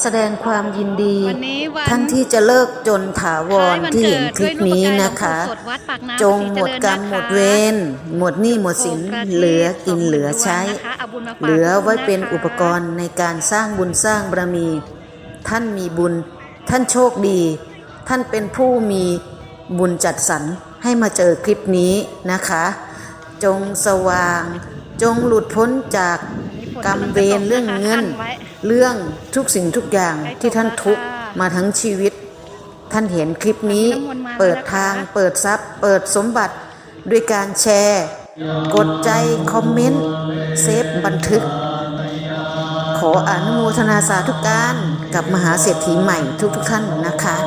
แสดงความยินดี วันนี้วัน ท่านที่จะเลิกจนถาวร คล้ายวัน ที่เห็น เกิด คลิปนี้นะคะ ด้วยรูปกายหลวงปู่สดวัดปากน้ำ จงหมดกรรม ศรีเจริญนะคะ หมดเวรหมดหนี้หมดสิน โคประทีป เหลือกินเหลือใช้ 2 นะคะเอาบุญมาฝาก เหลือไว้เป็น ทุกคนนะคะ อุปกรณ์ในการสร้างบุญสร้างบารมี ท่านมีบุญท่านโชคดี ท่านเป็นผู้มีบุญจัดสรรให้มาเจอคลิปนี้นะคะ จงสว่างจงหลุดพ้นจากกรรมเวรเรื่องเงิน เรื่องทุกสิ่งทุกอย่างที่ท่านทุกข์มาทั้งชีวิต ท่านเห็นคลิปนี้เปิดทางเปิดทรัพย์เปิดสมบัติด้วยการแชร์ กดใจคอมเมนต์เซฟบันทึก ขออนุโมทนาสาธุการกับมหาเศรษฐีใหม่ทุกท่านนะคะ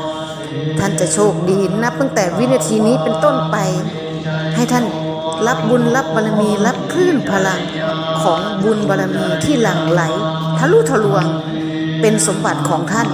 ท่านจะโชคดีนับตั้งแต่วินาทีนี้เป็นต้นไป ให้ท่านรับบุญรับบารมีรับคลื่นพลังของบุญบารมีที่หลั่งไหลทะลุทะลวงเป็นสมบัติของท่าน